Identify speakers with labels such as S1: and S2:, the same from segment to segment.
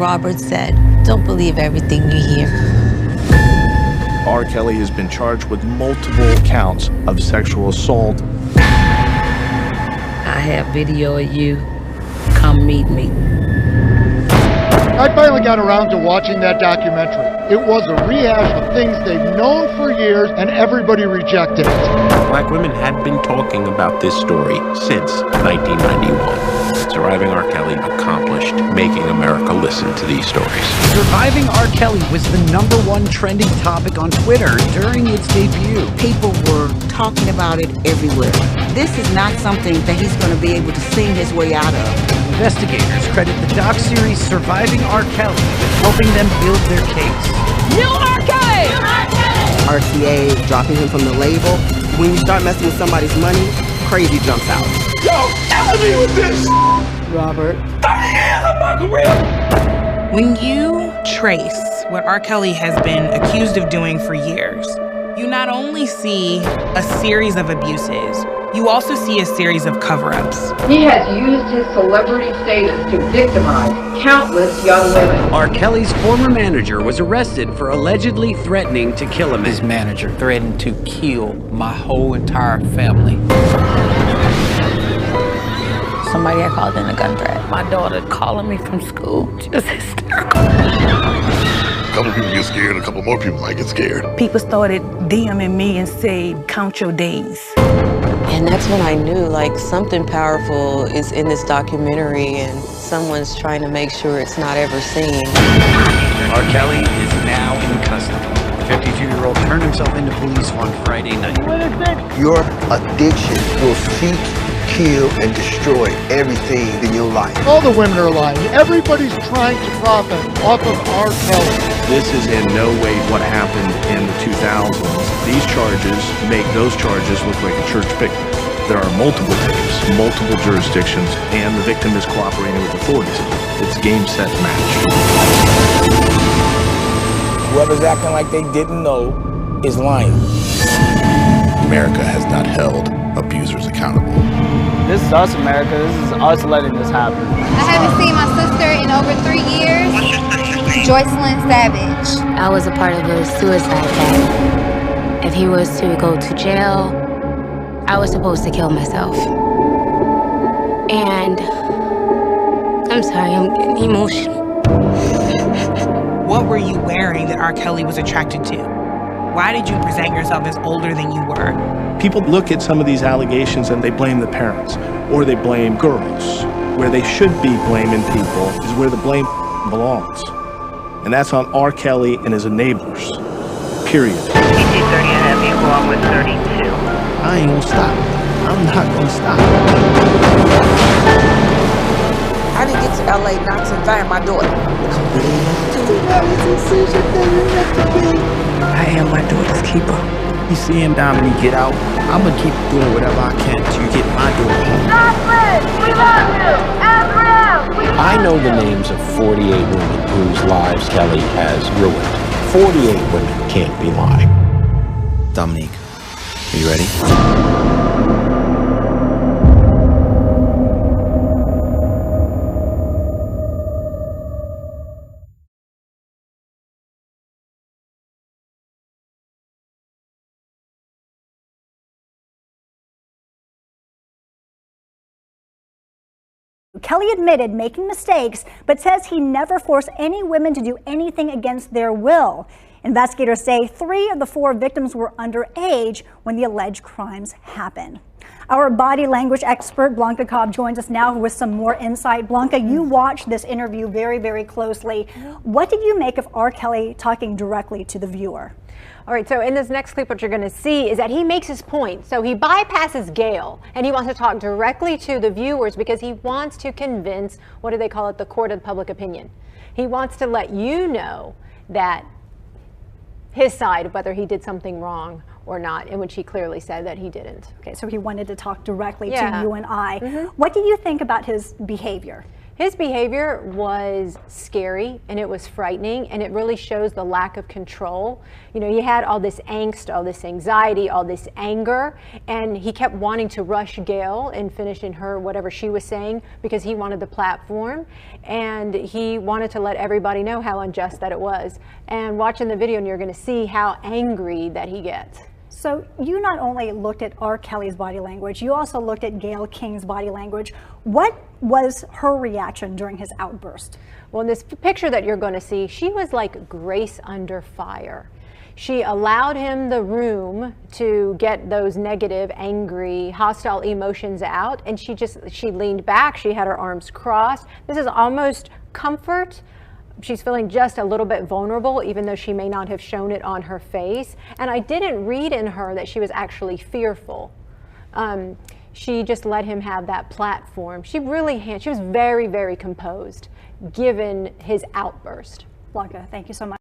S1: Robert said, "Don't believe everything you hear."
S2: R. Kelly has been charged with multiple counts of sexual assault.
S3: I have video of you. Come meet me.
S4: I finally got around to watching that documentary. It was a rehash of things they've known for years, and everybody rejected it.
S5: Black women had been talking about this story since 1991. Surviving R. Kelly accomplished making America listen to these stories.
S6: Surviving R. Kelly was the #1 trending topic on Twitter during its debut.
S7: People were talking about it everywhere. This is not something that he's going to be able to sing his way out of.
S6: Investigators credit the doc-series Surviving R. Kelly with helping them build their case.
S8: New R. Kelly!
S7: RCA dropping him from the label. When you start messing with somebody's money, crazy jumps out.
S9: Yo, help me with this!
S7: Robert.
S8: When you trace what R. Kelly has been accused of doing for years, you not only see a series of abuses, you also see a series of cover-ups.
S10: He has used his celebrity status to victimize countless young women.
S6: R. Kelly's former manager was arrested for allegedly threatening to kill him.
S11: His manager threatened to kill my whole entire family.
S1: Somebody had called in a gun threat.
S3: My daughter calling me from school, just hysterical.
S9: A couple people get scared, a couple more people might get scared.
S3: People started DMing me and say, "Count your days."
S12: And that's when I knew, like, something powerful is in this documentary and someone's trying to make sure it's not ever seen.
S6: R. Kelly is now in custody. The 52-year-old turned himself into police on Friday night.
S13: Your addiction will seek, kill, and destroy everything in your life.
S4: All the women are lying. Everybody's trying to profit off of R. Kelly.
S2: This is in no way what happened in the 2000s. These charges make those charges look like a church picnic. There are multiple tapes, multiple jurisdictions, and the victim is cooperating with authorities. It's game, set, match.
S11: Whoever's acting like they didn't know is lying.
S9: America has not held abusers accountable.
S14: This is us, America. This is us letting this happen.
S15: I haven't seen my sister in over 3 years. Joycelyn Savage.
S16: I was a part of a suicide pact. If he was to go to jail, I was supposed to kill myself. And I'm sorry, I'm getting emotional.
S8: What were you wearing that R. Kelly was attracted to? Why did you present yourself as older than you were?
S2: People look at some of these allegations and they blame the parents, or they blame girls. Where they should be blaming people is where the blame belongs. And that's on R. Kelly and his enablers. Period.
S17: PT30 and heavy along with 32.
S13: I ain't gonna stop. I'm not gonna stop.
S7: I didn't get to LA not to find my daughter.
S3: I am my daughter's keeper.
S11: You see him, Dominique, get out. I'm gonna keep doing whatever I can to get my daughter home.
S15: Jocelyn, we love you. Azrael, we love you.
S5: I know the names of 48 women whose lives Kelly has ruined. 48 women can't be lying.
S11: Dominique, are you ready?
S18: Kelly admitted making mistakes, but says he never forced any women to do anything against their will. Investigators say 3 of the 4 victims were underage when the alleged crimes happened. Our body language expert, Blanca Cobb, joins us now with some more insight. Blanca, you watched this interview very, very closely. What did you make of R. Kelly talking directly to the viewer?
S19: All right, so in this next clip, what you're going to see is that he makes his point. So he bypasses Gayle, and he wants to talk directly to the viewers because he wants to convince, what do they call it, the court of public opinion. He wants to let you know that his side, whether he did something wrong or not, in which he clearly said that he didn't.
S18: Okay, so he wanted to talk directly to you and I. What do you think about his behavior?
S19: His behavior was scary and it was frightening, and it really shows the lack of control. You know, he had all this angst, all this anxiety, all this anger, and he kept wanting to rush Gail and finish in her whatever she was saying because he wanted the platform, and he wanted to let everybody know how unjust that it was. And watching the video, and you're going to see how angry that he gets.
S18: So you not only looked at R. Kelly's body language, you also looked at Gayle King's body language. What was her reaction during his outburst?
S19: Well, in this picture that you're going to see, she was like Grace under fire. She allowed him the room to get those negative, angry, hostile emotions out, and she leaned back, she had her arms crossed. This is almost comfort. She's feeling just a little bit vulnerable, even though she may not have shown it on her face. And I didn't read in her that she was actually fearful. She just let him have that platform. She was very, very composed, given his outburst.
S18: Blanca, thank you so much.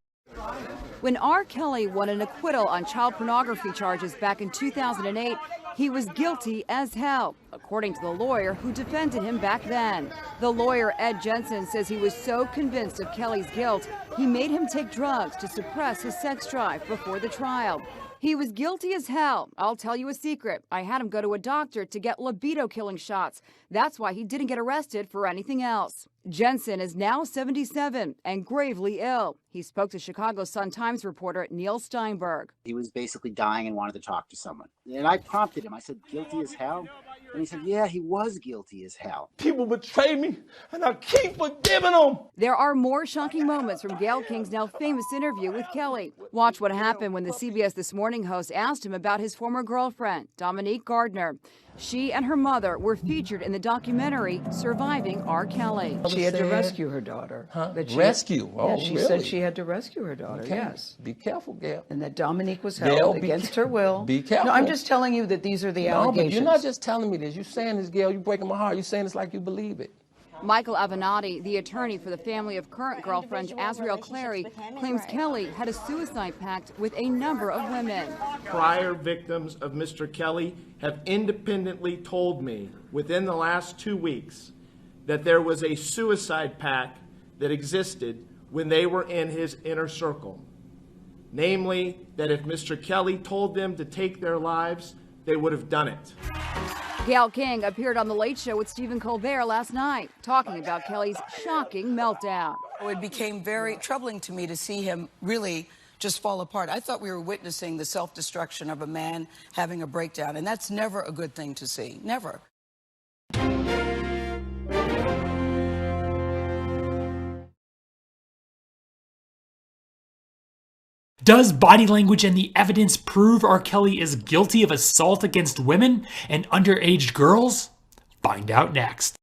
S20: When R. Kelly won an acquittal on child pornography charges back in 2008, he was guilty as hell, according to the lawyer who defended him back then. The lawyer, Ed Jensen, says he was so convinced of Kelly's guilt, he made him take drugs to suppress his sex drive before the trial. He was guilty as hell. I'll tell you a secret. I had him go to a doctor to get libido-killing shots. That's why he didn't get arrested for anything else. Jensen is now 77 and gravely ill. He spoke to Chicago Sun-Times reporter Neil Steinberg.
S21: He was basically dying and wanted to talk to someone. And I prompted him. I said, guilty as hell? And he said, yeah, he was guilty as hell.
S22: People betray me, and I keep forgiving them.
S20: There are more shocking moments from Gayle King's now famous interview with Kelly. Watch what happened when the CBS This Morning host asked him about his former girlfriend, Dominique Gardner. She and her mother were featured in the documentary Surviving R. Kelly.
S23: She had to rescue her daughter.
S22: Huh?
S23: That
S22: Rescue? Oh,
S23: she
S22: really?
S23: said she had to rescue her daughter,
S22: Okay.
S23: yes.
S22: Be careful, Gail.
S23: And that Dominique was held
S22: Gail,
S23: against her will.
S22: Be careful.
S23: No, I'm just telling you that these are the
S22: No,
S23: allegations.
S22: but you're not just telling me this. You're saying this, Gail. You're breaking my heart. You're saying this like you believe it.
S20: Michael Avenatti, the attorney for the family of current girlfriend Azriel Clary, claims Kelly had a suicide pact with a number of women.
S24: Prior victims of Mr. Kelly have independently told me within the last 2 weeks that there was a suicide pact that existed when they were in his inner circle. Namely, that if Mr. Kelly told them to take their lives, they would have done it.
S20: Gayle King appeared on The Late Show with Stephen Colbert last night, talking about Kelly's shocking meltdown.
S25: It became very troubling to me to see him really just fall apart. I thought we were witnessing the self-destruction of a man having a breakdown, and that's never a good thing to see. Never.
S26: Does body language and the evidence prove R. Kelly is guilty of assault against women and underage girls? Find out next.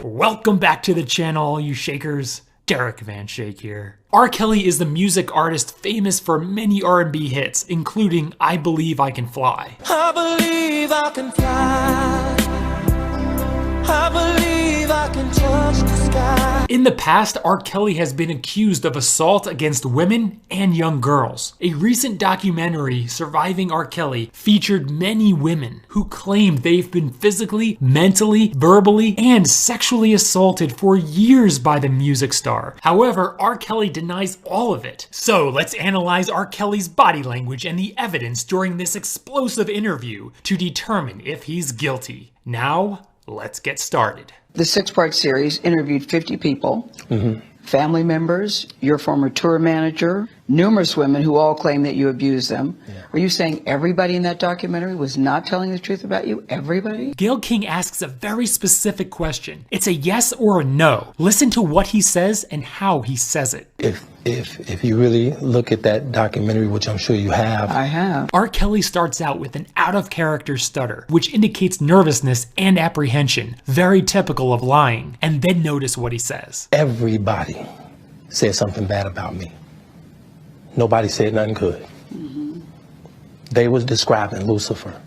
S26: Welcome back to the channel, all you shakers. Derek Van Shake here. R. Kelly is the music artist famous for many R&B hits, including I Believe I Can Fly.
S22: I believe I can fly. I believe I can touch the sky.
S26: In the past, R. Kelly has been accused of assault against women and young girls. A recent documentary, Surviving R. Kelly, featured many women who claimed they've been physically, mentally, verbally, and sexually assaulted for years by the music star. However, R. Kelly denies all of it. So let's analyze R. Kelly's body language and the evidence during this explosive interview to determine if he's guilty. Now, let's get started.
S23: The 6-part series interviewed 50 people, family members, your former tour manager, numerous women who all claim that you abused them. Are you saying everybody in that documentary was not telling the truth about you? Everybody?
S26: Gayle King asks a very specific question. It's a yes or a no. Listen to what he says and how he says it.
S22: If you really look at that documentary, which I'm sure you have.
S23: I have.
S26: R. Kelly starts out with an out-of-character stutter, which indicates nervousness and apprehension, very typical of lying. And then notice what he says.
S22: Everybody said something bad about me. Nobody said nothing good. They was describing Lucifer.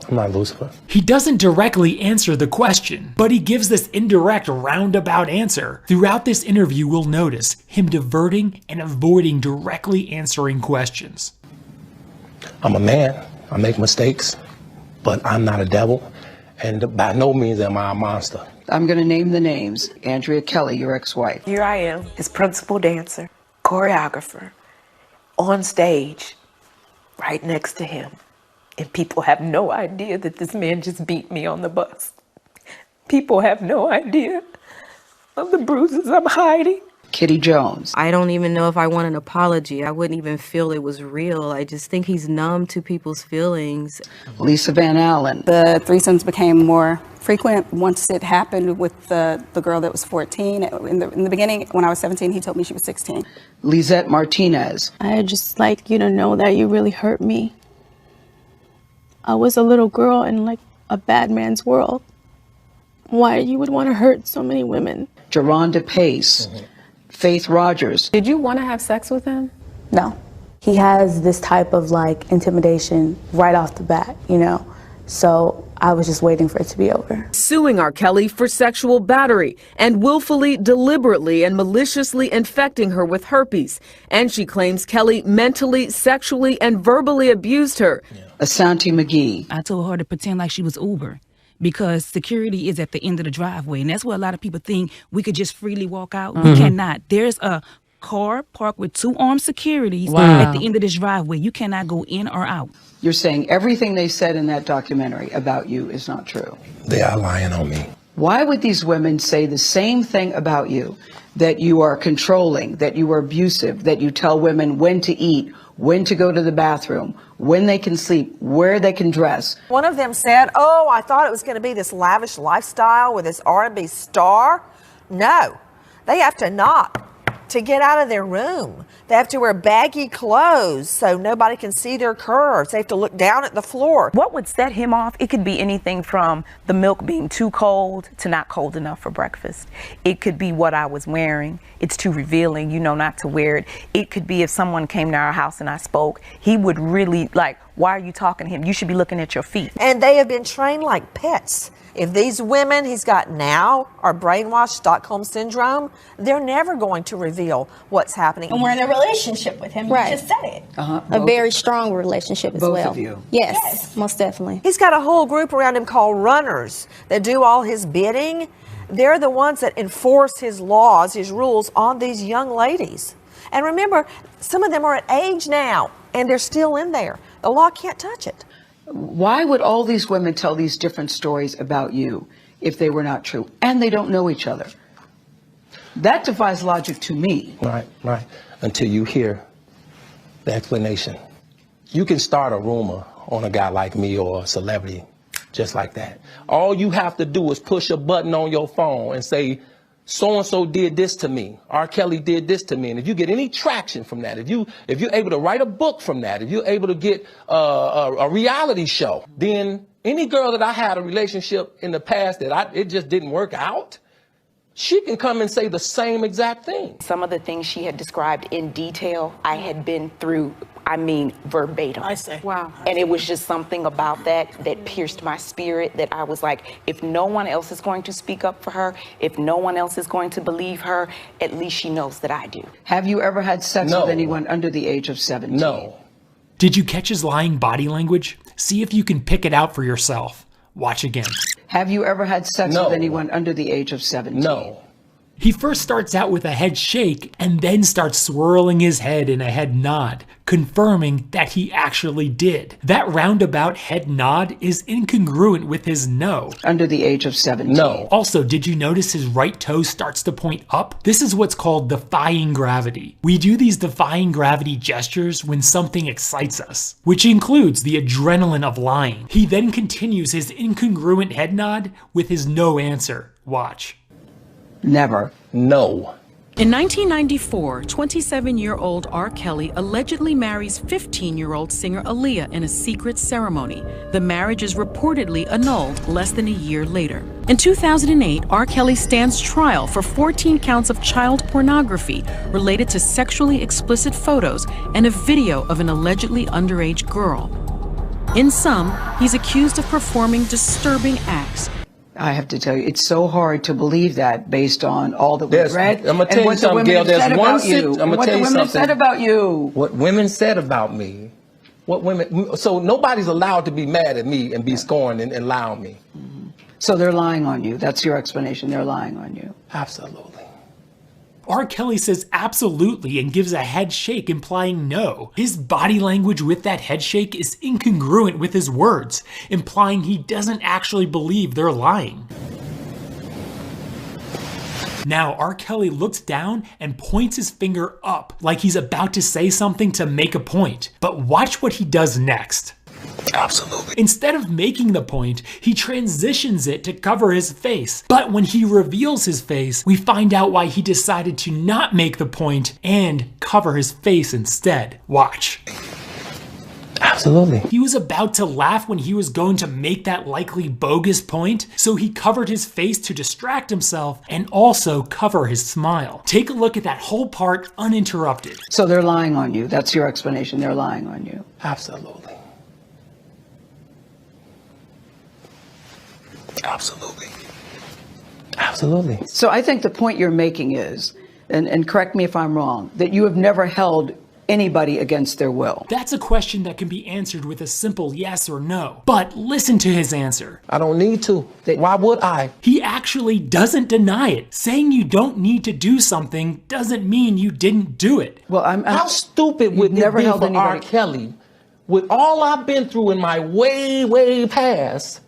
S22: I'm not Lucifer.
S26: He doesn't directly answer the question, but he gives this indirect roundabout answer. Throughout this interview, we'll notice him diverting and avoiding directly answering questions.
S22: I'm a man. I make mistakes, but I'm not a devil, And by no means am I a monster.
S23: I'm going to name the names. Andrea Kelly, your ex-wife.
S1: Here I am, his principal dancer, choreographer, on stage, right next to him. And people have no idea that this man just beat me on the bus. People have no idea of the bruises I'm hiding.
S23: Kitty Jones.
S4: I don't even know if I want an apology. I wouldn't even feel it was real. I just think he's numb to people's feelings.
S23: Lisa Van Allen.
S6: The threesomes became more frequent once it happened with the girl that was 14. In the beginning, when I was 17, he told me she was 16.
S23: Lisette Martinez.
S9: I'd just like you to know that you really hurt me. I was a little girl in like a bad man's world. Why you would want to hurt so many women?
S23: Jerronda Pace. Faith Rogers.
S9: Did you want to have sex with him?
S10: No. He has this type of like intimidation right off the bat, you know? So I was just waiting for it to be over.
S12: Suing R. Kelly for sexual battery and willfully, deliberately, and maliciously infecting her with herpes. And she claims Kelly mentally, sexually, and verbally abused her.
S23: Asante McGee.
S27: I told her to pretend like she was Uber, because security is at the end of the driveway. And that's where a lot of people think we could just freely walk out. We cannot. There's a car parked with 2 armed securities at the end of this driveway. You cannot go in or out.
S23: You're saying everything they said in that documentary about you is not true.
S22: They are lying on me.
S23: Why would these women say the same thing about you? That you are controlling, that you are abusive, that you tell women when to eat, when to go to the bathroom, when they can sleep, where they can dress.
S28: One of them said, "Oh, I thought it was going to be this lavish lifestyle with this R&B star." No, they have to knock to get out of their room. They have to wear baggy clothes so nobody can see their curves. They have to look down at the floor.
S29: What would set him off? It could be anything from the milk being too cold to not cold enough for breakfast. It could be what I was wearing. It's too revealing, you know, not to wear it. It could be if someone came to our house and I spoke, he would really like, why are you talking to him? You should be looking at your feet.
S28: And they have been trained like pets. If these women he's got now are brainwashed, Stockholm Syndrome, they're never going to reveal what's happening.
S30: And we're in a relationship with him.
S28: Right.
S30: You just said it. A very strong relationship as well.
S23: Both of you.
S30: Yes, most definitely.
S28: He's got a whole group around him called runners that do all his bidding. They're the ones that enforce his laws, his rules on these young ladies. And remember, some of them are at age now, and they're still in there. The law can't touch it.
S23: Why would all these women tell these different stories about you if they were not true? And they don't know each other. That defies logic to me.
S22: Right. Until you hear the explanation. You can start a rumor on a guy like me or a celebrity just like that. All you have to do is push a button on your phone and say, so-and-so did this to me. R. Kelly did this to me. And if you get any traction from that, if you're able to write a book from that, if you're able to get a reality show, then any girl that I had a relationship in the past that it just didn't work out, she can come and say the same exact thing.
S29: Some of the things she had described in detail, I had been through, I mean, verbatim.
S30: I see. Wow.
S29: And it was just something about that pierced my spirit, that I was like, if no one else is going to speak up for her, if no one else is going to believe her, at least she knows that I do.
S23: Have you ever had sex with anyone under the age of 17?
S22: No.
S26: Did you catch his lying body language? See if you can pick it out for yourself. Watch again.
S23: Have you ever had sex with anyone under the age of 17?
S22: No.
S26: He first starts out with a head shake and then starts swirling his head in a head nod, confirming that he actually did. That roundabout head nod is incongruent with his no.
S23: Under the age of 17.
S22: No.
S26: Also, did you notice his right toe starts to point up? This is what's called defying gravity. We do these defying gravity gestures when something excites us, which includes the adrenaline of lying. He then continues his incongruent head nod with his no answer. Watch.
S23: Never.
S22: No.
S31: In 1994, 27-year-old R. Kelly allegedly marries 15-year-old singer Aaliyah in a secret ceremony. The marriage is reportedly annulled less than a year later. In 2008, R. Kelly stands trial for 14 counts of child pornography related to sexually explicit photos and a video of an allegedly underage girl. In sum, he's accused of performing disturbing acts.
S23: I have to tell you, it's so hard to believe that based on all that we've read.
S22: I'm going to tell you something, Gail. There's one thing. I'm going to tell you something.
S23: What the women said about you.
S22: What women said about me. What women. So nobody's allowed to be mad at me and be scorned and lie on me.
S23: So they're lying on you. That's your explanation. They're lying on you.
S22: Absolutely.
S26: R. Kelly says absolutely and gives a head shake implying no. His body language with that head shake is incongruent with his words, implying he doesn't actually believe they're lying. Now, R. Kelly looks down and points his finger up like he's about to say something to make a point. But watch what he does next.
S22: Absolutely.
S26: Instead of making the point, he transitions it to cover his face. But when he reveals his face, we find out why he decided to not make the point and cover his face instead. Watch.
S22: Absolutely.
S26: He was about to laugh when he was going to make that likely bogus point, so he covered his face to distract himself and also cover his smile. Take a look at that whole part uninterrupted.
S23: So they're lying on you. That's your explanation. They're lying on you.
S22: Absolutely. Absolutely. Absolutely.
S23: So I think the point you're making is, and correct me if I'm wrong, that you have never held anybody against their will.
S26: That's a question that can be answered with a simple yes or no. But listen to his answer.
S22: I don't need to. Why would I?
S26: He actually doesn't deny it. Saying you don't need to do something doesn't mean you didn't do it.
S23: Well,
S22: how stupid would it be for R. Kelly, with all I've been through in my way past,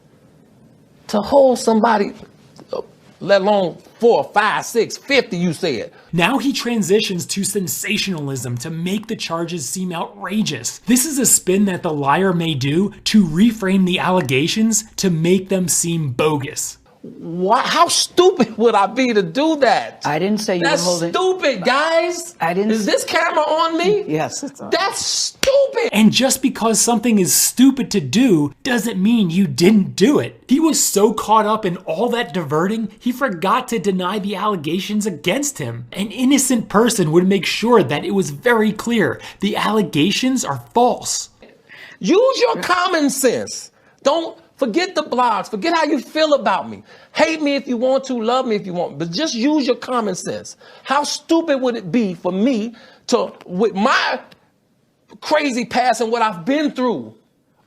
S22: to hold somebody, let alone 4, 5, 6, 50, you said.
S26: Now he transitions to sensationalism to make the charges seem outrageous. This is a spin that the liar may do to reframe the allegations to make them seem bogus.
S22: Why? How stupid would I be to do that?
S23: I didn't say you
S22: That's
S23: were holding.
S22: stupid, guys.
S23: I didn't.
S22: Is this camera on me?
S23: Yes, it's on.
S22: That's stupid.
S26: And just because something is stupid to do doesn't mean you didn't do it. He was so caught up in all that diverting, he forgot to deny the allegations against him. An innocent person would make sure that it was very clear the allegations are false.
S22: Use your common sense. Don't forget the blogs. Forget how you feel about me. Hate me if you want to, love me if you want, but just use your common sense. How stupid would it be for me to, with my crazy past and what I've been through,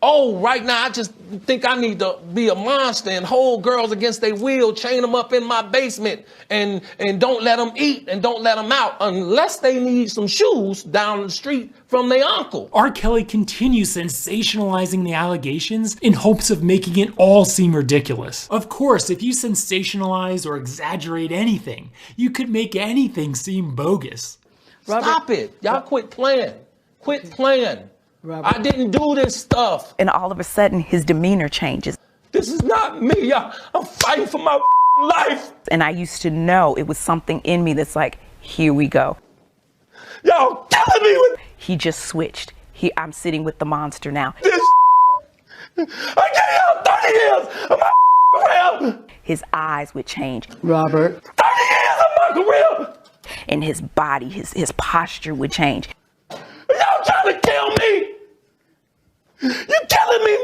S22: right now I just think I need to be a monster and hold girls against their will, chain them up in my basement and don't let them eat and don't let them out unless they need some shoes down the street from their uncle.
S26: R. Kelly continues sensationalizing the allegations in hopes of making it all seem ridiculous. Of course, if you sensationalize or exaggerate anything, you could make anything seem bogus.
S22: Stop it. Y'all quit playing. Quit playing. I didn't do this stuff.
S29: And all of a sudden, his demeanor changes.
S22: This is not me. I'm fighting for my life.
S29: And I used to know it was something in me that's like, here we go.
S22: Y'all killing me with...
S29: He just switched. I'm sitting with the monster now.
S22: This I gave y'all 30 years of my career.
S29: His eyes would change.
S23: Robert.
S22: 30 years of my career.
S29: And his body, his posture would change.
S22: Y'all trying to kill me. You're killing me,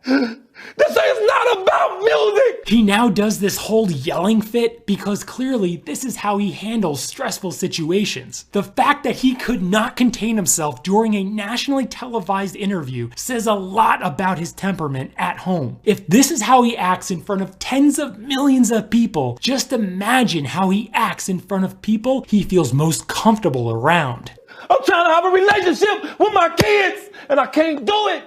S22: man. This is not about music.
S26: He now does this whole yelling fit because clearly this is how he handles stressful situations. The fact that he could not contain himself during a nationally televised interview says a lot about his temperament at home. If this is how he acts in front of tens of millions of people, just imagine how he acts in front of people he feels most comfortable around.
S22: I'm trying to have a relationship with my kids and I can't do it.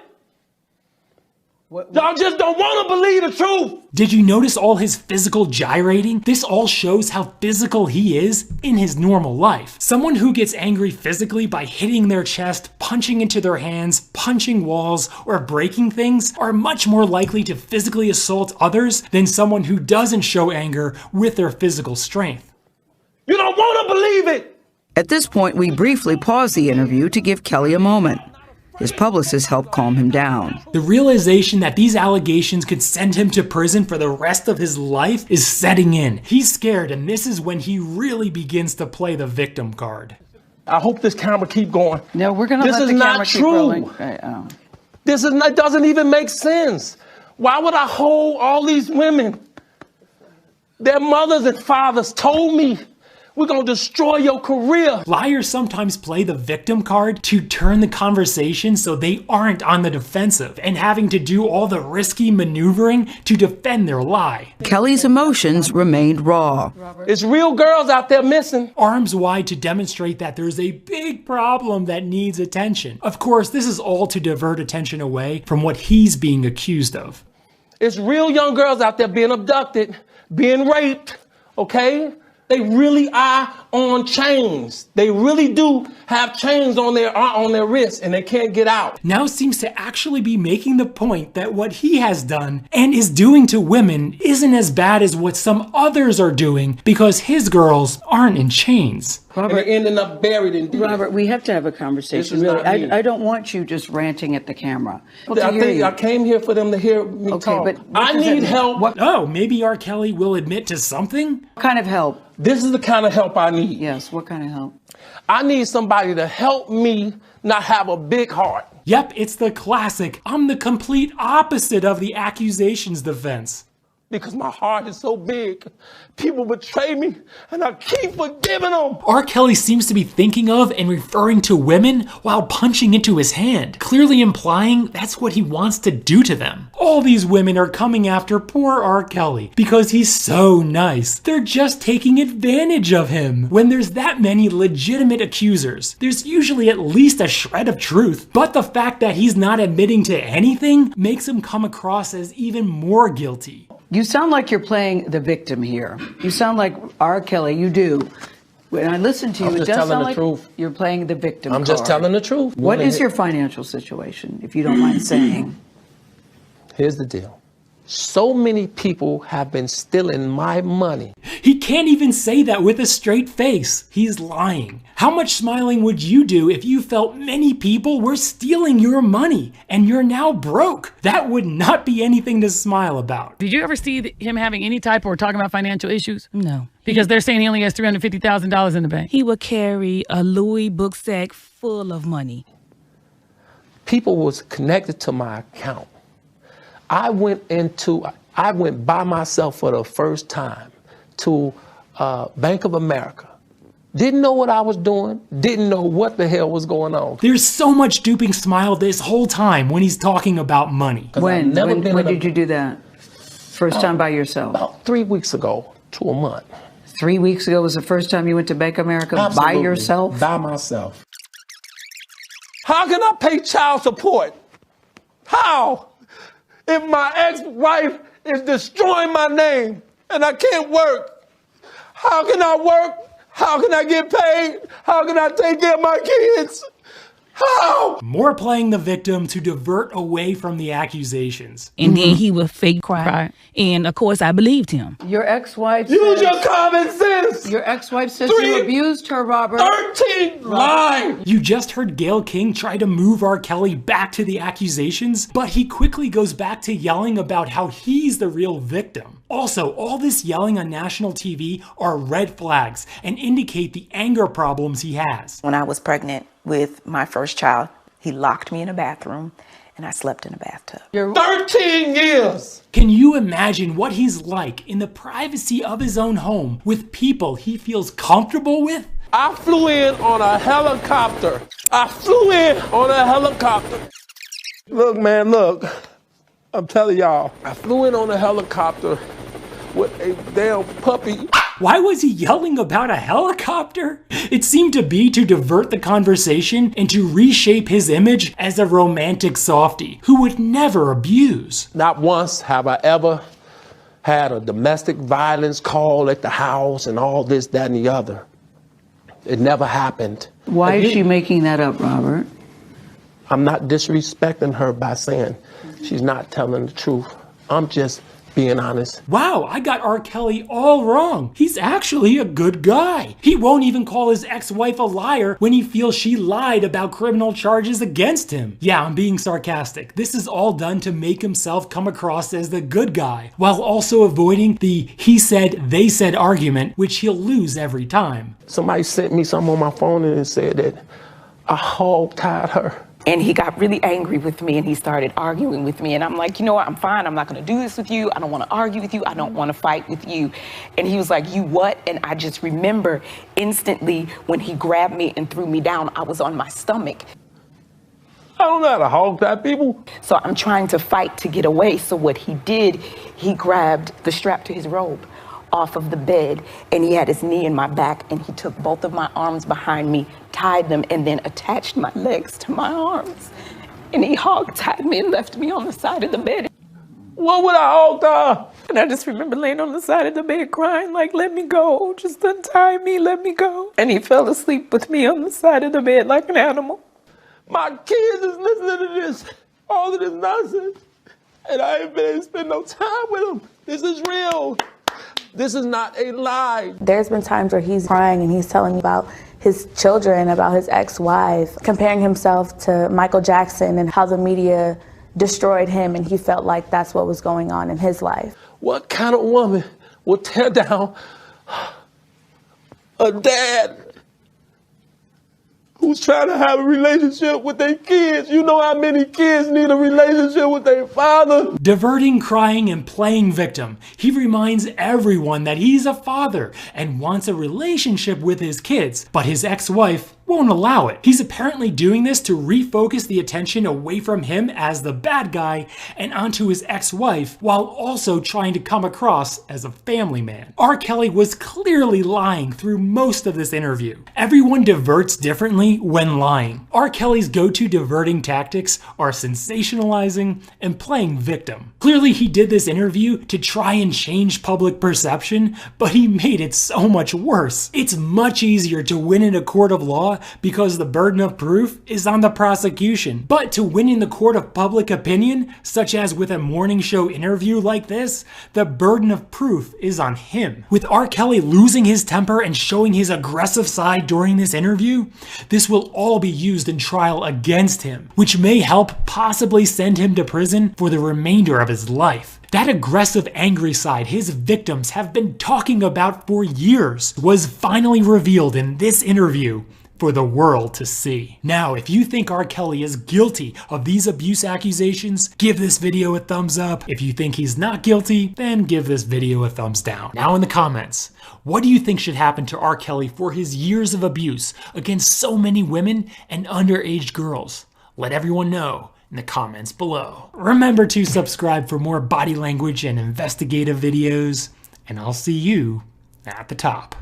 S22: Y'all just don't want to believe the truth.
S26: Did you notice all his physical gyrating? This all shows how physical he is in his normal life. Someone who gets angry physically by hitting their chest, punching into their hands, punching walls, or breaking things are much more likely to physically assault others than someone who doesn't show anger with their physical strength.
S22: You don't want to believe it.
S23: At this point, we briefly pause the interview to give Kelly a moment. His publicist helped calm him down.
S26: The realization that these allegations could send him to prison for the rest of his life is setting in. He's scared, and this is when he really begins to play the victim card.
S22: I hope this camera keep going.
S23: No, we're going to let the camera keep rolling.
S22: This is not, doesn't even make sense. Why would I hold all these women? Their mothers and fathers told me We're gonna destroy your career.
S26: Liars sometimes play the victim card to turn the conversation so they aren't on the defensive and having to do all the risky maneuvering to defend their lie.
S23: Kelly's emotions remained raw.
S22: It's real girls out there missing.
S26: Arms wide to demonstrate that there's a big problem that needs attention. Of course, this is all to divert attention away from what he's being accused of.
S22: It's real young girls out there being abducted, being raped, okay? They really are on chains. They really do have chains on their wrists and they can't get out.
S26: Now seems to actually be making the point that what he has done and is doing to women isn't as bad as what some others are doing because his girls aren't in chains.
S22: Robert, and they're ending up buried in deep.
S23: Robert, we have to have a conversation. Really, I don't want you just ranting at the camera.
S22: I came here for them to hear me talk. But I need help.
S26: Oh, maybe R. Kelly will admit to something?
S23: What kind of help?
S22: This is the kind of help I need.
S23: Yes, what kind of help?
S22: I need somebody to help me not have a big heart.
S26: Yep, it's the classic, I'm the complete opposite of the accusations defense.
S22: Because my heart is so big. People betray me, and I keep forgiving them.
S26: R. Kelly seems to be thinking of and referring to women while punching into his hand, clearly implying that's what he wants to do to them. All these women are coming after poor R. Kelly because he's so nice. They're just taking advantage of him. When there's that many legitimate accusers, there's usually at least a shred of truth. But the fact that he's not admitting to anything makes him come across as even more guilty.
S23: You sound like you're playing the victim here. You sound like R. Kelly, you do. When I listen to you, it does sound like you're playing the victim
S22: I'm just telling the truth.
S23: What is your financial situation, if you don't mind saying?
S22: Here's the deal. So many people have been stealing my money.
S26: He can't even say that with a straight face. He's lying. How much smiling would you do if you felt many people were stealing your money and you're now broke? That would not be anything to smile about.
S2: Did you ever see him having any type or talking about financial issues?
S27: No.
S2: Because they're saying he only has $350,000 in the bank.
S27: He would carry a Louis book sack full of money.
S22: People was connected to my account. I went by myself for the first time to Bank of America. Didn't know what I was doing. Didn't know what the hell was going on.
S26: There's so much duping smile this whole time when he's talking about money.
S23: When did you do that? First time by yourself?
S22: About 3 weeks ago to a month.
S23: 3 weeks ago was the first time you went to Bank of America? Absolutely. By yourself?
S22: By myself. How can I pay child support? How? If my ex-wife is destroying my name and I can't work, how can I work? How can I get paid? How can I take care of my kids? How?
S26: More playing the victim to divert away from the accusations.
S27: And then he would fake cry. And of course, I believed him.
S23: Your ex-wife
S22: Use your common sense.
S23: Your ex-wife says you abused her, Robert.
S22: 13 lies.
S26: You just heard Gayle King try to move R. Kelly back to the accusations, but he quickly goes back to yelling about how he's the real victim. Also, all this yelling on national TV are red flags and indicate the anger problems he has.
S1: When I was pregnant with my first child, he locked me in a bathroom and I slept in a bathtub.
S22: 13 years!
S26: Can you imagine what he's like in the privacy of his own home with people he feels comfortable with?
S22: I flew in on a helicopter. Look, man, look. I'm telling y'all, I flew in on a helicopter with a damn puppy.
S26: Why was he yelling about a helicopter? It seemed to be to divert the conversation and to reshape his image as a romantic softie who would never abuse.
S22: Not once have I ever had a domestic violence call at the house and all this, that, and the other. It never happened.
S23: Why is she making that up, Robert?
S22: I'm not disrespecting her by saying she's not telling the truth. I'm just being honest.
S26: Wow, I got R. Kelly all wrong. He's actually a good guy. He won't even call his ex-wife a liar when he feels she lied about criminal charges against him. Yeah, I'm being sarcastic. This is all done to make himself come across as the good guy, while also avoiding the he said, they said argument, which he'll lose every time.
S22: Somebody sent me something on my phone and it said that I hog-tied her.
S29: And he got really angry with me and he started arguing with me. And I'm like, you know what, I'm fine. I'm not gonna do this with you. I don't wanna argue with you. I don't wanna fight with you. And he was like, you what? And I just remember instantly when he grabbed me and threw me down, I was on my stomach.
S22: I don't know how to hog tie people.
S29: So I'm trying to fight to get away. So what he did, he grabbed the strap to his robe off of the bed and he had his knee in my back and he took both of my arms behind me, tied them, and then attached my legs to my arms. And he hog tied me and left me on the side of the bed.
S22: What would I hog tie?
S1: And I just remember laying on the side of the bed crying like, let me go, just untie me, let me go. And he fell asleep with me on the side of the bed like an animal.
S22: My kids is listening to this, all of this nonsense, and I ain't been able to spend no time with them. This is real. This is not a lie.
S10: There's been times where he's crying and he's telling me about his children, about his ex-wife, comparing himself to Michael Jackson and how the media destroyed him, and he felt like that's what was going on in his life.
S22: What kind of woman will tear down a dad who's trying to have a relationship with their kids? You know how many kids need a relationship with their father?
S26: Diverting, crying, and playing victim, he reminds everyone that he's a father and wants a relationship with his kids, but his ex-wife won't allow it. He's apparently doing this to refocus the attention away from him as the bad guy and onto his ex-wife, while also trying to come across as a family man. R. Kelly was clearly lying through most of this interview. Everyone diverts differently when lying. R. Kelly's go-to diverting tactics are sensationalizing and playing victim. Clearly he did this interview to try and change public perception, but he made it so much worse. It's much easier to win in a court of law because the burden of proof is on the prosecution. But to win in the court of public opinion, such as with a morning show interview like this, the burden of proof is on him. With R. Kelly losing his temper and showing his aggressive side during this interview, this will all be used in trial against him, which may help possibly send him to prison for the remainder of his life. That aggressive, angry side his victims have been talking about for years was finally revealed in this interview for the world to see. Now, if you think R. Kelly is guilty of these abuse accusations, give this video a thumbs up. If you think he's not guilty, then give this video a thumbs down. Now in the comments, what do you think should happen to R. Kelly for his years of abuse against so many women and underage girls? Let everyone know in the comments below. Remember to subscribe for more body language and investigative videos, and I'll see you at the top.